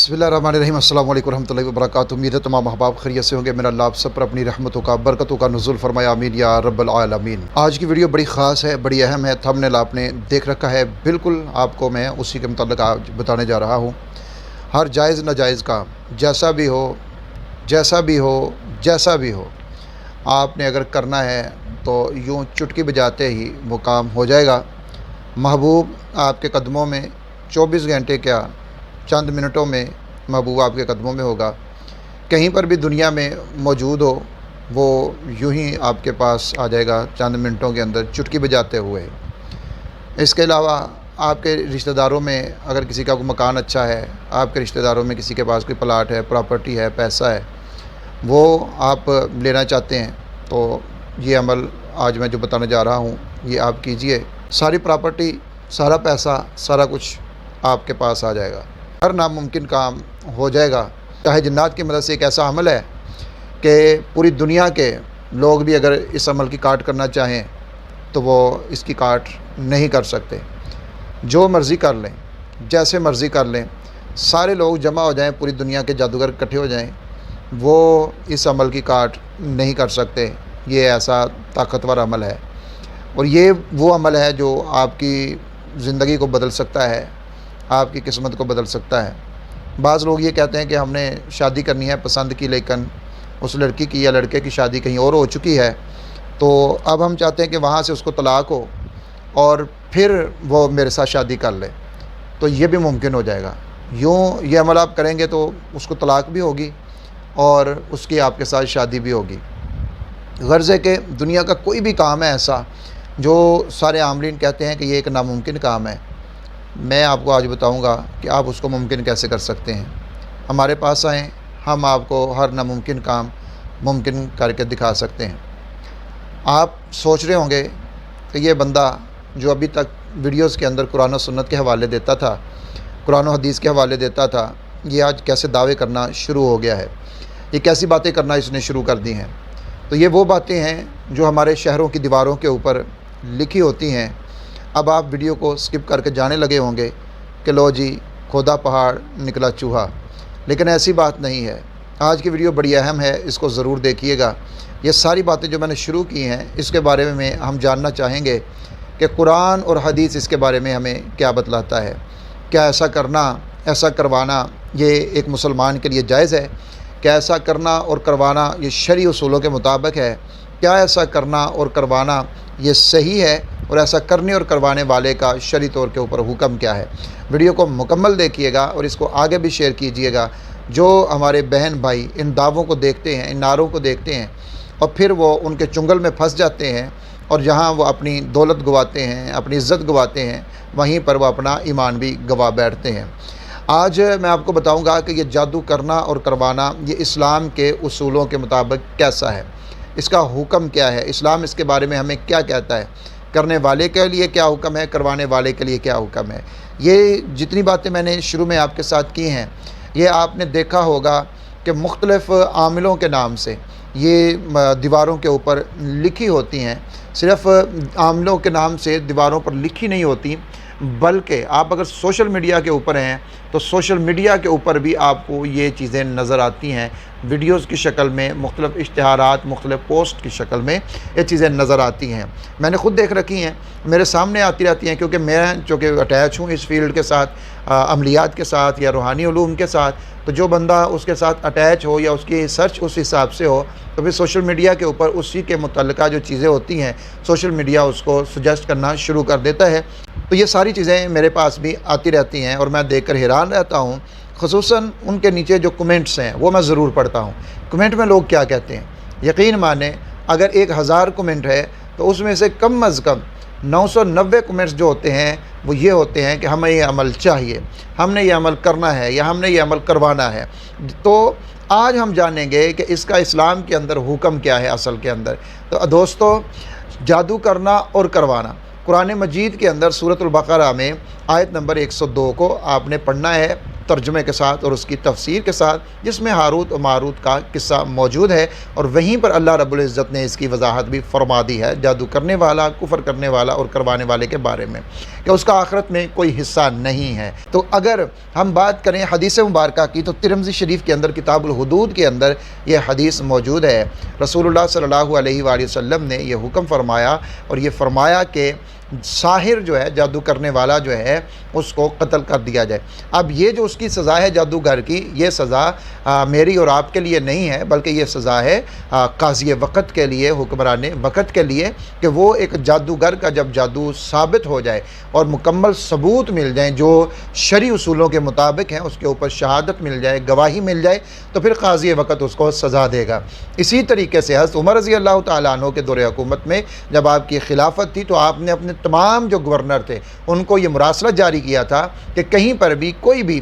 बिस्मिल्लाहिर्रहमानिर्रहीम। अस्सलाम वालेकुम रहमतुल्लाहि व बरकातुहू। उम्मीद है तमाम अहबाब खैरियत से होंगे। मेरा अल्लाह आप सब पर अपनी रहमतों का बरकतों का नुज़ुल फरमाया, आमीन या रब्बल आलमीन। आज की वीडियो बड़ी ख़ास है, बड़ी अहम है। थंबनेल आपने देख रखा है, बिल्कुल आपको मैं उसी के मुताबिक आज बताने जा रहा हूँ। हर जायज़ नाजायज़ काम जैसा भी हो, जैसा भी हो, जैसा भी हो, आपने अगर करना है तो यूँ चुटकी बजाते ही वो काम हो जाएगा। महबूब आपके कदमों में 24 घंटे क्या, चंद मिनटों में महबूब आपके कदमों में होगा। कहीं पर भी दुनिया में मौजूद हो, वो यूं ही आपके पास आ जाएगा चंद मिनटों के अंदर चुटकी बजाते हुए। इसके अलावा आपके रिश्तेदारों में अगर किसी का कोई मकान अच्छा है, आपके रिश्तेदारों में किसी के पास कोई प्लाट है, प्रॉपर्टी है, पैसा है, वो आप लेना चाहते हैं, तो ये अमल आज मैं जो बताने जा रहा हूँ ये आप कीजिए। सारी प्रॉपर्टी, सारा पैसा, सारा कुछ आपके पास आ जाएगा। हर नामुमकिन काम हो जाएगा। चाहे जन्नात की मदद से एक ऐसा अमल है कि पूरी दुनिया के लोग भी अगर इस अमल की काट करना चाहें तो वो इसकी काट नहीं कर सकते। जो मर्ज़ी कर लें, जैसे मर्ज़ी कर लें, सारे लोग जमा हो जाएं, पूरी दुनिया के जादूगर इकट्ठे हो जाएं, वो इस अमल की काट नहीं कर सकते। ये ऐसा ताकतवर अमल है और ये वो अमल है जो आपकी ज़िंदगी को बदल सकता है, आपकी किस्मत को बदल सकता है। बाज़ लोग ये कहते हैं कि हमने शादी करनी है पसंद की, लेकिन उस लड़की की या लड़के की शादी कहीं और हो चुकी है, तो अब हम चाहते हैं कि वहाँ से उसको तलाक हो और फिर वो मेरे साथ शादी कर ले, तो ये भी मुमकिन हो जाएगा। यूँ ये अमल आप करेंगे तो उसको तलाक भी होगी और उसकी आपके साथ शादी भी होगी। गर्ज़ है कि दुनिया का कोई भी काम है ऐसा जो सारे आमलीन कहते हैं कि ये एक नामुमकिन काम है, मैं आपको आज बताऊंगा कि आप उसको मुमकिन कैसे कर सकते हैं। हमारे पास आएँ, हम आपको हर नामुमकिन काम मुमकिन करके दिखा सकते हैं। आप सोच रहे होंगे कि ये बंदा जो अभी तक वीडियोस के अंदर कुरान और सुन्नत के हवाले देता था, कुरान और हदीस के हवाले देता था, ये आज कैसे दावे करना शुरू हो गया है, ये कैसी बातें करना इसने शुरू कर दी हैं। तो ये वो बातें हैं जो हमारे शहरों की दीवारों के ऊपर लिखी होती हैं। अब आप वीडियो को स्किप करके जाने लगे होंगे कि लो जी, खोदा पहाड़ निकला चूहा, लेकिन ऐसी बात नहीं है। आज की वीडियो बड़ी अहम है, इसको ज़रूर देखिएगा। ये सारी बातें जो मैंने शुरू की हैं इसके बारे में हम जानना चाहेंगे कि कुरान और हदीस इसके बारे में हमें क्या बतलाता है। क्या ऐसा करना, ऐसा करवाना ये एक मुसलमान के लिए जायज़ है? क्या ऐसा करना और करवाना ये शरई उसूलों के मुताबिक है? क्या ऐसा करना और करवाना ये सही है? और ऐसा करने और करवाने वाले का शरई तौर के ऊपर हुक्म क्या है? वीडियो को मुकम्मल देखिएगा और इसको आगे भी शेयर कीजिएगा। जो हमारे बहन भाई इन दावों को देखते हैं, इन नारों को देखते हैं और फिर वो उनके चुंगल में फंस जाते हैं और जहाँ वो अपनी दौलत गंवाते हैं, अपनी इज़्ज़त गंवाते हैं, वहीं पर वो अपना ईमान भी गंवा बैठते हैं। आज मैं आपको बताऊंगा कि ये जादू करना और करवाना ये इस्लाम के उसूलों के मुताबिक कैसा है, इसका हुक्म क्या है, इस्लाम इसके बारे में हमें क्या कहता है, करने वाले के लिए क्या हुक्म है, करवाने वाले के लिए क्या हुक्म है। ये जितनी बातें मैंने शुरू में आपके साथ की हैं, ये आपने देखा होगा कि मुख्तलिफ़ आमिलों के नाम से ये दीवारों के ऊपर लिखी होती हैं। सिर्फ़ आमिलों के नाम से दीवारों पर लिखी नहीं होती, बल्कि आप अगर सोशल मीडिया के ऊपर हैं तो सोशल मीडिया के ऊपर भी आपको ये चीज़ें नज़र आती हैं, वीडियोज़ की शक्ल में, मुख्तलिफ़ इश्तिहारात, मुख्तलिफ़ पोस्ट की शक्ल में ये चीज़ें नज़र आती हैं। मैंने ख़ुद देख रखी हैं, मेरे सामने आती रहती हैं, क्योंकि मैं चूँकि अटैच हूँ इस फील्ड के साथ, अमलियात के साथ या रूहानी उलूम के साथ, तो जो बंदा उसके साथ अटैच हो या उसकी सर्च उस हिसाब से हो तो फिर सोशल मीडिया के ऊपर उसी के मुतल्लिका जो चीज़ें होती हैं सोशल मीडिया उसको सजेस्ट करना शुरू कर देता है। तो ये सारी चीज़ें मेरे पास भी आती रहती हैं और मैं देखकर हैरान रहता हूँ। ख़ुसूसन उनके नीचे जो कमेंट्स हैं वो मैं ज़रूर पढ़ता हूँ। कमेंट में लोग क्या कहते हैं, यकीन माने अगर 1000 कमेंट है तो उसमें से कम अज़ कम 990 कमेंट्स जो होते हैं वो ये होते हैं कि हमें ये अमल चाहिए, हमने ये अमल करना है या हमने ये अमल करवाना है। तो आज हम जानेंगे कि इसका इस्लाम के अंदर हुक्म क्या है असल के अंदर। तो दोस्तों, जादू करना और करवाना, कुरान मजीद के अंदर सूरतुल बकरा में आयत नंबर 102 को आपने पढ़ना है ترجمے کے ساتھ اور اس کی تفسیر کے ساتھ، جس میں ہاروت و ماروت کا قصہ موجود ہے، اور وہیں پر اللہ رب العزت نے اس کی وضاحت بھی فرما دی ہے جادو کرنے والا، کفر کرنے والا اور کروانے والے کے بارے میں، کہ اس کا آخرت میں کوئی حصہ نہیں ہے۔ تو اگر ہم بات کریں حدیث مبارکہ کی، تو ترمذی شریف کے اندر کتاب الحدود کے اندر یہ حدیث موجود ہے۔ رسول اللہ صلی اللہ علیہ وآلہ وسلم نے یہ حکم فرمایا، اور یہ فرمایا کہ ساحر جو ہے، جادو کرنے والا جو ہے، اس کو قتل کر دیا جائے۔ اب یہ جو اس کی سزا ہے جادوگر کی، یہ سزا میری اور آپ کے لیے نہیں ہے، بلکہ یہ سزا ہے قاضی وقت کے لیے، حکمران وقت کے لیے، کہ وہ ایک جادوگر کا جب جادو ثابت ہو جائے اور مکمل ثبوت مل جائیں جو شرعی اصولوں کے مطابق ہیں، اس کے اوپر شہادت مل جائے، گواہی مل جائے، تو پھر قاضی وقت اس کو سزا دے گا۔ اسی طریقے سے حضرت عمر رضی اللہ تعالیٰ عنہ کے دور حکومت میں جب آپ کی خلافت تھی، تو آپ نے اپنے تمام جو گورنر تھے ان کو یہ مراسلہ جاری کیا تھا کہ کہیں پر بھی کوئی بھی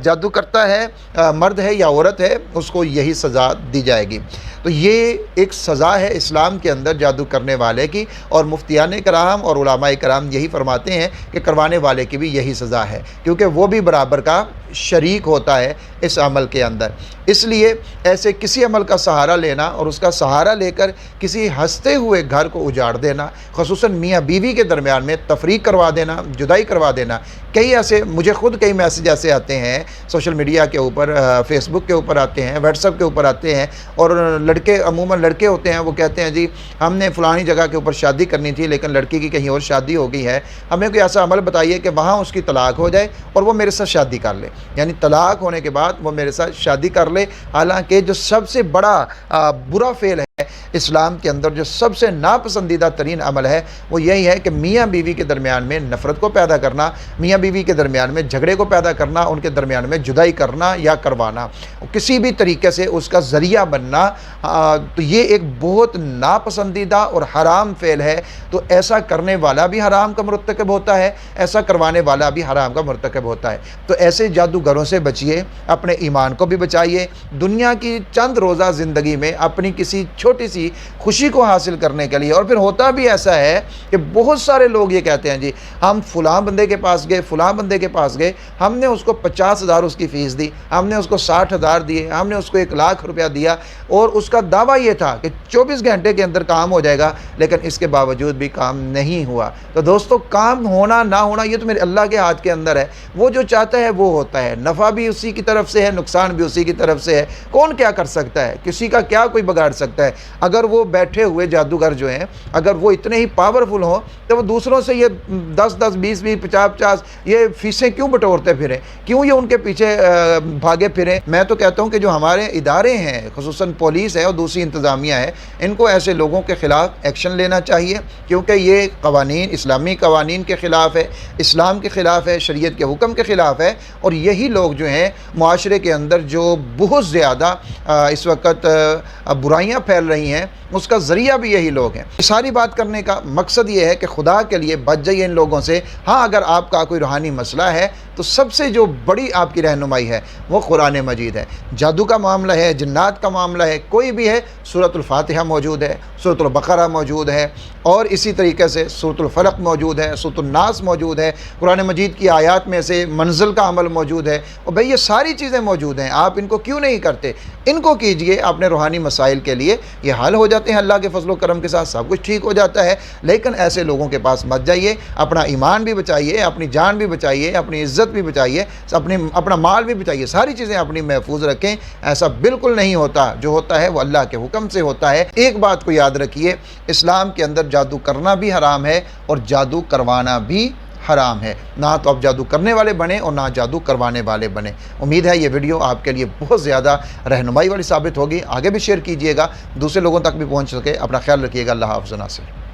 جادو کرتا ہے، مرد ہے یا عورت ہے، اس کو یہی سزا دی جائے گی۔ تو یہ ایک سزا ہے اسلام کے اندر جادو کرنے والے کی، اور مفتیان کرام اور علماء کرام یہی فرماتے ہیں کہ کروانے والے کی بھی یہی سزا ہے، کیونکہ وہ بھی برابر کا شریک ہوتا ہے اس عمل کے اندر۔ اس لیے ایسے کسی عمل کا سہارا لینا اور اس کا سہارا لے کر کسی ہنستے ہوئے گھر کو اجاڑ دینا، خصوصاً میاں بیوی کے درمیان میں تفریق کروا دینا، جدائی کروا دینا، کئی ایسے مجھے خود کئی میسیج ایسے آتے ہیں سوشل میڈیا کے اوپر، فیس بک کے اوپر آتے ہیں، واٹس ایپ کے اوپر آتے ہیں، اور لڑکے عموماً لڑکے ہوتے ہیں، وہ کہتے ہیں جی ہم نے فلانی جگہ کے اوپر شادی کرنی تھی لیکن لڑکی کی کہیں اور شادی ہو گئی ہے، ہمیں کوئی ایسا عمل بتائیے کہ وہاں اس کی طلاق ہو جائے اور وہ میرے ساتھ شادی کر لے، یعنی طلاق ہونے کے بعد وہ میرے ساتھ شادی کر لے۔ حالانکہ جو سب سے بڑا برا فعل ہے اسلام کے اندر، جو سب سے ناپسندیدہ ترین عمل ہے، وہ یہی ہے کہ میاں بیوی کے درمیان میں نفرت کو پیدا کرنا، میاں بیوی کے درمیان میں جھگڑے کو پیدا کرنا، ان کے درمیان میں جدائی کرنا یا کروانا، کسی بھی طریقے سے اس کا ذریعہ بننا، تو یہ ایک بہت ناپسندیدہ اور حرام فعل ہے۔ تو ایسا کرنے والا بھی حرام کا مرتکب ہوتا ہے، ایسا کروانے والا بھی حرام کا مرتکب ہوتا ہے۔ تو ایسے جادوگروں سے بچیے، اپنے ایمان کو بھی بچائیے۔ دنیا کی چند روزہ زندگی میں اپنی کسی چھوٹی سی خوشی کو حاصل کرنے کے لیے، اور پھر ہوتا بھی ایسا ہے کہ بہت سارے لوگ یہ کہتے ہیں جی ہم فلاں بندے کے پاس گئے، فلاں بندے کے پاس گئے، ہم نے اس کو 50,000 اس کی فیس دی، ہم نے اس کو 60,000 دیے، ہم نے اس کو 1,00,000 روپیہ دیا، اور اس کا دعویٰ یہ تھا کہ 24 گھنٹے کے اندر کام ہو جائے گا، لیکن اس کے باوجود بھی کام نہیں ہوا۔ تو دوستو، کام ہونا نہ ہونا یہ تو میرے اللہ کے ہاتھ کے اندر ہے، وہ جو چاہتا ہے وہ ہوتا ہے، نفع بھی اسی کی طرف سے ہے، نقصان بھی اسی کی طرف سے ہے۔ کون کیا کر سکتا ہے؟ کسی کا کیا کوئی بگاڑ سکتا ہے؟ اگر وہ بیٹھے ہوئے جادوگر جو ہیں، اگر وہ اتنے ہی پاورفل ہوں تو وہ دوسروں سے یہ 10-10 20-20 50-50 یہ فیسیں کیوں بٹورتے پھریں؟ کیوں یہ ان کے پیچھے بھاگے پھریں؟ میں تو کہتا ہوں کہ جو ہمارے ادارے ہیں، خصوصاً پولیس ہے اور دوسری انتظامیہ ہے، ان کو ایسے لوگوں کے خلاف ایکشن لینا چاہیے، کیونکہ یہ قوانین اسلامی قوانین کے خلاف ہے، اسلام کے خلاف ہے، شریعت کے حکم کے خلاف ہے، اور یہی لوگ جو ہیں معاشرے کے اندر جو بہت زیادہ اس وقت برائیاں پھیل رہی ہیں، اس کا ذریعہ بھی یہی لوگ ہیں۔ ساری بات کرنے کا مقصد یہ ہے کہ خدا کے لیے بچ جائیے ان لوگوں سے۔ ہاں، اگر آپ کا کوئی روحانی مسئلہ ہے تو سب سے جو بڑی آپ کی رہنمائی ہے وہ قرآن مجید ہے۔ جادو کا معاملہ ہے، جنات کا معاملہ ہے، کوئی بھی ہے، سورۃ الفاتحہ موجود ہے، سورۃ البقرہ موجود ہے، اور اسی طریقے سے سورۃ الفلق موجود ہے، سورۃ الناس موجود ہے، قرآن مجید کی آیات میں سے منزل کا عمل موجود ہے، اور بھئی یہ ساری چیزیں موجود ہیں، آپ ان کو کیوں نہیں کرتے؟ ان کو کیجئے اپنے روحانی مسائل کے لیے، یہ حل ہو جاتے ہیں اللہ کے فضل و کرم کے ساتھ، سب کچھ ٹھیک ہو جاتا ہے۔ لیکن ایسے لوگوں کے پاس مت جائیے، اپنا ایمان بھی بچائیے، اپنی جان بھی بچائیے، اپنی عزت بھی بچائیے، اپنا مال بھی بچائیے، ساری چیزیں اپنی محفوظ رکھیں۔ ایسا بالکل نہیں ہوتا، جو ہوتا ہے وہ اللہ کے حکم سے ہوتا ہے۔ ایک بات کو یاد رکھیے، اسلام کے اندر جادو کرنا بھی حرام ہے اور جادو کروانا بھی حرام ہے۔ نہ تو آپ جادو کرنے والے بنیں اور نہ جادو کروانے والے بنیں۔ امید ہے یہ ویڈیو آپ کے لیے بہت زیادہ رہنمائی والی ثابت ہوگی، آگے بھی شیئر کیجئے گا، دوسرے لوگوں تک بھی پہنچ سکے۔ اپنا خیال رکھیے گا، اللہ حافظ ناصر۔